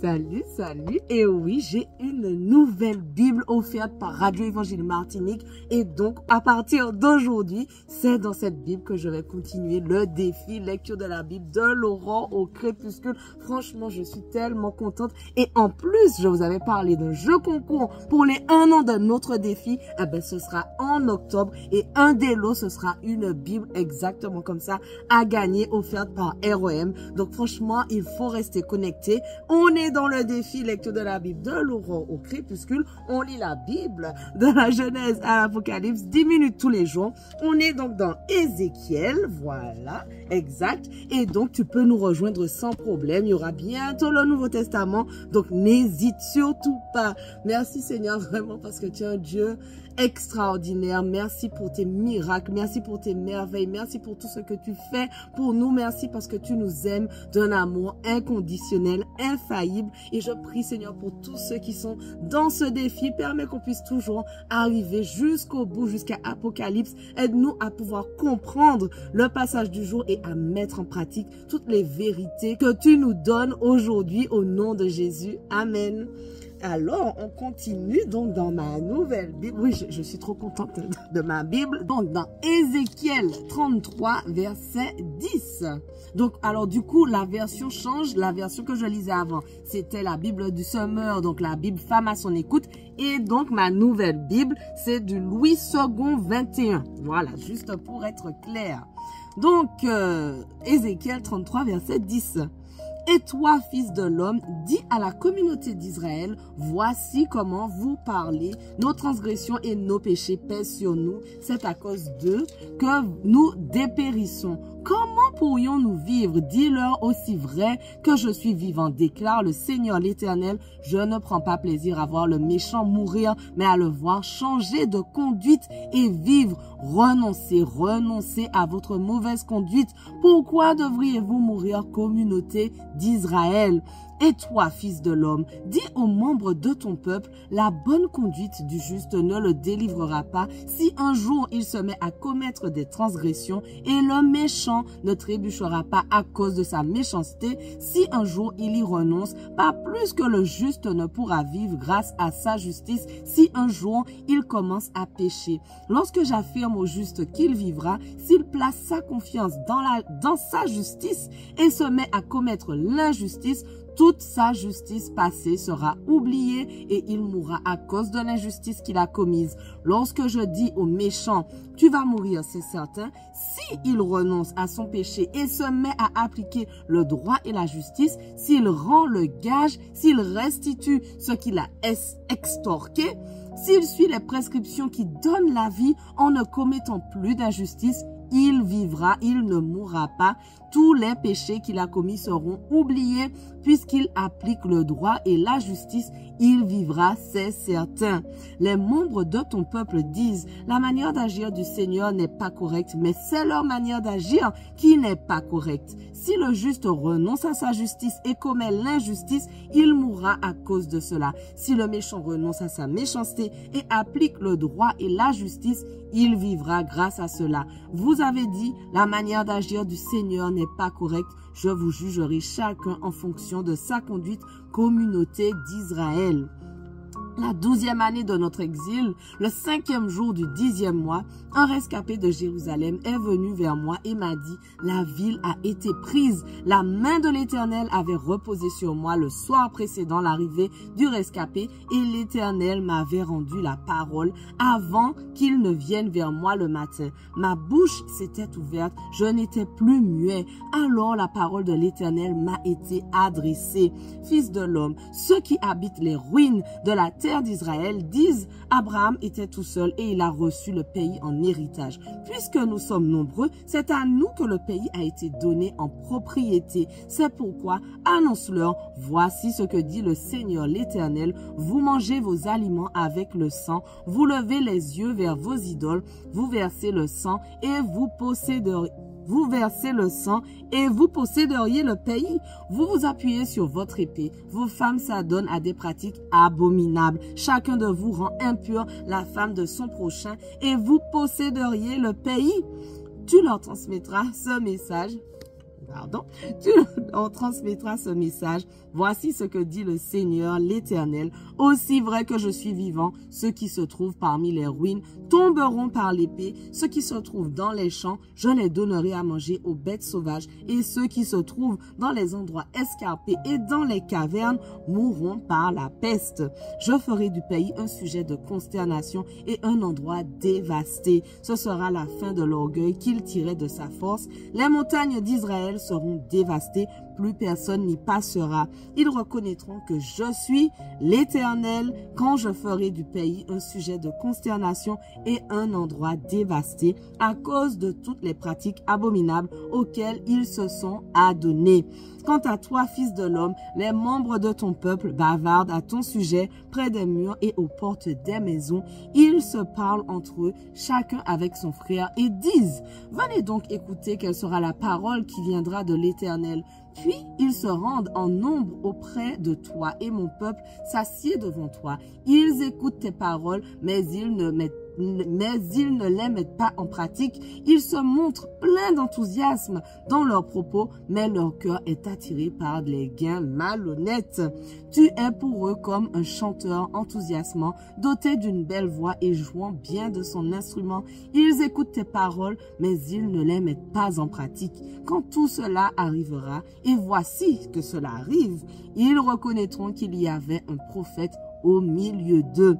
Salut, salut. Et oui, j'ai une nouvelle Bible offerte par Radio Évangile Martinique. Et donc, à partir d'aujourd'hui, c'est dans cette Bible que je vais continuer le défi lecture de la Bible de l'aurore au crépuscule. Franchement, je suis tellement contente. Et en plus, je vous avais parlé d'un jeu concours pour les 1 an de notre défi. Eh ben, ce sera en octobre. Et un des lots, ce sera une Bible exactement comme ça à gagner, offerte par ROM. Donc, franchement, il faut rester connecté. On est dans le défi lecture de la Bible de l'aurore au crépuscule. On lit la Bible de la Genèse à l'Apocalypse 10 minutes tous les jours. On est donc dans Ézéchiel, voilà, exact. Et donc, tu peux nous rejoindre sans problème. Il y aura bientôt le Nouveau Testament. Donc, n'hésite surtout pas. Merci Seigneur, vraiment, parce que tu es un Dieu extraordinaire. Merci pour tes miracles. Merci pour tes merveilles. Merci pour tout ce que tu fais pour nous. Merci parce que tu nous aimes d'un amour inconditionnel, infaillible. Et je prie, Seigneur, pour tous ceux qui sont dans ce défi. Permets qu'on puisse toujours arriver jusqu'au bout, jusqu'à Apocalypse. Aide-nous à pouvoir comprendre le passage du jour et à mettre en pratique toutes les vérités que tu nous donnes aujourd'hui au nom de Jésus. Amen. Alors, on continue donc dans ma nouvelle Bible. Oui, je suis trop contente de ma Bible. Donc, dans Ézéchiel 33, verset 10. Donc, alors du coup, la version change. La version que je lisais avant, c'était la Bible du Semeur, donc la Bible Femme à son écoute. Et donc, ma nouvelle Bible, c'est du Louis II 21. Voilà, juste pour être clair. Donc, Ézéchiel 33, verset 10. Et toi, fils de l'homme, dis à la communauté d'Israël, voici comment vous parlez, nos transgressions et nos péchés pèsent sur nous, c'est à cause d'eux que nous dépérissons. Comment pourrions-nous vivre? Dis-leur aussi vrai que je suis vivant, déclare le Seigneur l'Éternel. Je ne prends pas plaisir à voir le méchant mourir, mais à le voir changer de conduite et vivre. Renoncez à votre mauvaise conduite. Pourquoi devriez-vous mourir, communauté d'Israël? Et toi, fils de l'homme, dis aux membres de ton peuple, la bonne conduite du juste ne le délivrera pas si un jour il se met à commettre des transgressions, et le méchant ne trébuchera pas à cause de sa méchanceté si un jour il y renonce, pas plus que le juste ne pourra vivre grâce à sa justice si un jour il commence à pécher. Lorsque j'affirme au juste qu'il vivra, s'il place sa confiance dans sa justice et se met à commettre l'injustice, toute sa justice passée sera oubliée et il mourra à cause de l'injustice qu'il a commise. Lorsque je dis au méchant, tu vas mourir, c'est certain, si il renonce à son péché et se met à appliquer le droit et la justice, s'il rend le gage, s'il restitue ce qu'il a extorqué, s'il suit les prescriptions qui donnent la vie en ne commettant plus d'injustice, il vivra, il ne mourra pas. Tous les péchés qu'il a commis seront oubliés puisqu'il applique le droit et la justice. Il vivra, c'est certain. Les membres de ton peuple disent, la manière d'agir du Seigneur n'est pas correcte, mais c'est leur manière d'agir qui n'est pas correcte. Si le juste renonce à sa justice et commet l'injustice, il mourra à cause de cela. Si le méchant renonce à sa méchanceté et applique le droit et la justice, il vivra grâce à cela. Vous avez dit, la manière d'agir du Seigneur n'est pas correcte. Je vous jugerai chacun en fonction de sa conduite, communauté d'Israël. La 12e année de notre exil, le 5e jour du 10e mois, un rescapé de Jérusalem est venu vers moi et m'a dit, la ville a été prise. La main de l'Éternel avait reposé sur moi le soir précédant l'arrivée du rescapé et l'Éternel m'avait rendu la parole avant qu'il ne vienne vers moi le matin. Ma bouche s'était ouverte, je n'étais plus muet. Alors la parole de l'Éternel m'a été adressée. Fils de l'homme, ceux qui habitent les ruines de la terre d'Israël disent, Abraham était tout seul et il a reçu le pays en héritage. Puisque nous sommes nombreux, c'est à nous que le pays a été donné en propriété. C'est pourquoi annonce-leur, voici ce que dit le Seigneur l'Éternel, vous mangez vos aliments avec le sang, vous levez les yeux vers vos idoles, vous versez le sang et vous posséderez. Vous versez le sang et vous posséderiez le pays. Vous vous appuyez sur votre épée. Vos femmes s'adonnent à des pratiques abominables. Chacun de vous rend impure la femme de son prochain et vous posséderiez le pays. Tu leur transmettras ce message. on transmettra ce message. Voici ce que dit le Seigneur, l'Éternel. Aussi vrai que je suis vivant, ceux qui se trouvent parmi les ruines tomberont par l'épée. Ceux qui se trouvent dans les champs, je les donnerai à manger aux bêtes sauvages. Et ceux qui se trouvent dans les endroits escarpés et dans les cavernes mourront par la peste. Je ferai du pays un sujet de consternation et un endroit dévasté. Ce sera la fin de l'orgueil qu'il tirait de sa force. Les montagnes d'Israël seront dévastées, plus personne n'y passera. Ils reconnaîtront que je suis l'Éternel quand je ferai du pays un sujet de consternation et un endroit dévasté à cause de toutes les pratiques abominables auxquelles ils se sont adonnés. Quant à toi, fils de l'homme, les membres de ton peuple bavardent à ton sujet près des murs et aux portes des maisons. Ils se parlent entre eux, chacun avec son frère, et disent, « Venez donc écouter quelle sera la parole qui viendra de l'Éternel. » Puis ils se rendent en nombre auprès de toi et mon peuple s'assied devant toi. Ils écoutent tes paroles, mais ils ne les mettent pas en pratique. Ils se montrent pleins d'enthousiasme dans leurs propos, mais leur cœur est attiré par les gains malhonnêtes. Tu es pour eux comme un chanteur enthousiasmant, doté d'une belle voix et jouant bien de son instrument. Ils écoutent tes paroles, mais ils ne les mettent pas en pratique. Quand tout cela arrivera, et voici que cela arrive, ils reconnaîtront qu'il y avait un prophète au milieu d'eux.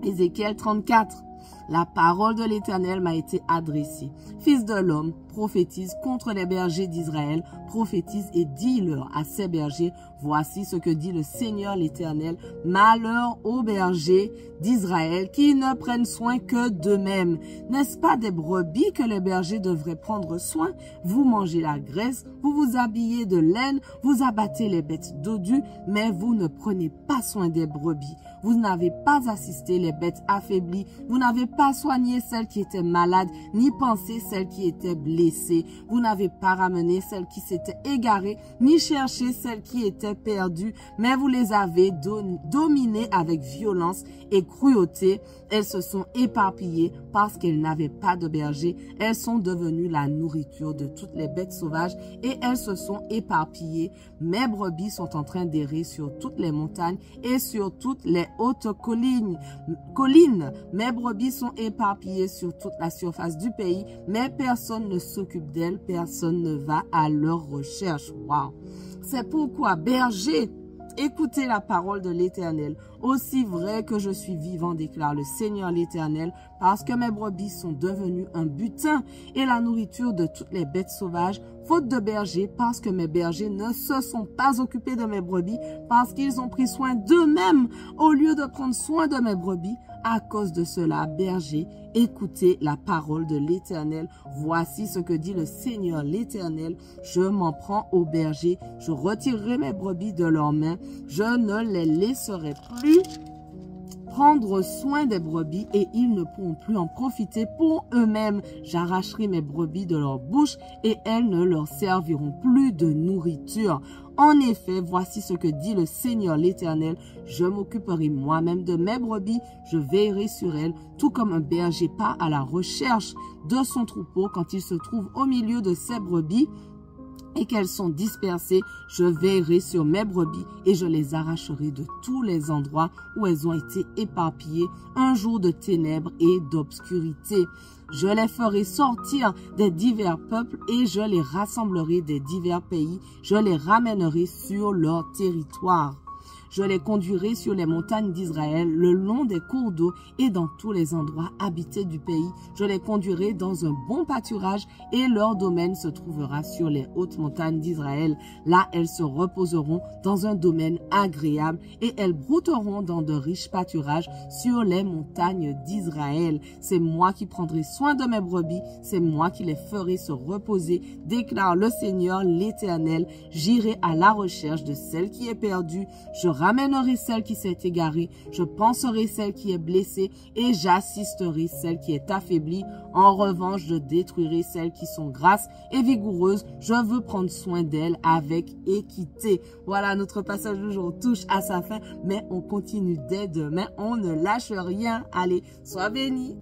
Ézéchiel 34. La parole de l'Éternel m'a été adressée. Fils de l'homme, prophétise contre les bergers d'Israël, prophétise et dis-leur à ces bergers, voici ce que dit le Seigneur l'Éternel, malheur aux bergers d'Israël qui ne prennent soin que d'eux-mêmes. N'est-ce pas des brebis que les bergers devraient prendre soin? Vous mangez la graisse, vous vous habillez de laine, vous abattez les bêtes dodues, mais vous ne prenez pas soin des brebis. Vous n'avez pas assisté les bêtes affaiblies, vous n'avez pas soigné celles qui étaient malades, ni pensé celles qui étaient blessées. Vous n'avez pas ramené celles qui s'étaient égarées, ni cherché celles qui étaient perdues, mais vous les avez dominées avec violence et cruauté. Elles se sont éparpillées parce qu'elles n'avaient pas de berger. Elles sont devenues la nourriture de toutes les bêtes sauvages et elles se sont éparpillées. Mes brebis sont en train d'errer sur toutes les montagnes et sur toutes les hautes collines. Mes brebis sont éparpillées sur toute la surface du pays, mais personne ne s'occupe d'elles, personne ne va à leur recherche. Wow. C'est pourquoi, berger, écoutez la parole de l'Éternel. Aussi vrai que je suis vivant, déclare le Seigneur l'Éternel, parce que mes brebis sont devenues un butin et la nourriture de toutes les bêtes sauvages, faute de bergers, parce que mes bergers ne se sont pas occupés de mes brebis, parce qu'ils ont pris soin d'eux-mêmes au lieu de prendre soin de mes brebis. À cause de cela, berger, écoutez la parole de l'Éternel. Voici ce que dit le Seigneur l'Éternel. Je m'en prends aux bergers, je retirerai mes brebis de leurs mains, je ne les laisserai plus prendre soin des brebis et ils ne pourront plus en profiter pour eux-mêmes. J'arracherai mes brebis de leur bouche et elles ne leur serviront plus de nourriture. En effet, voici ce que dit le Seigneur l'Éternel. Je m'occuperai moi-même de mes brebis, je veillerai sur elles, tout comme un berger part à la recherche de son troupeau quand il se trouve au milieu de ses brebis et qu'elles sont dispersées, je veillerai sur mes brebis et je les arracherai de tous les endroits où elles ont été éparpillées, un jour de ténèbres et d'obscurité. Je les ferai sortir des divers peuples et je les rassemblerai des divers pays. Je les ramènerai sur leur territoire. Je les conduirai sur les montagnes d'Israël, le long des cours d'eau et dans tous les endroits habités du pays. Je les conduirai dans un bon pâturage et leur domaine se trouvera sur les hautes montagnes d'Israël. Là, elles se reposeront dans un domaine agréable et elles brouteront dans de riches pâturages sur les montagnes d'Israël. C'est moi qui prendrai soin de mes brebis, c'est moi qui les ferai se reposer, déclare le Seigneur l'Éternel. J'irai à la recherche de celle qui est perdue. Je ramènerai celle qui s'est égarée, je panserai celle qui est blessée et j'assisterai celle qui est affaiblie. En revanche, je détruirai celles qui sont grasses et vigoureuses. Je veux prendre soin d'elles avec équité. Voilà, notre passage du jour touche à sa fin, mais on continue dès demain. On ne lâche rien. Allez, sois bénis.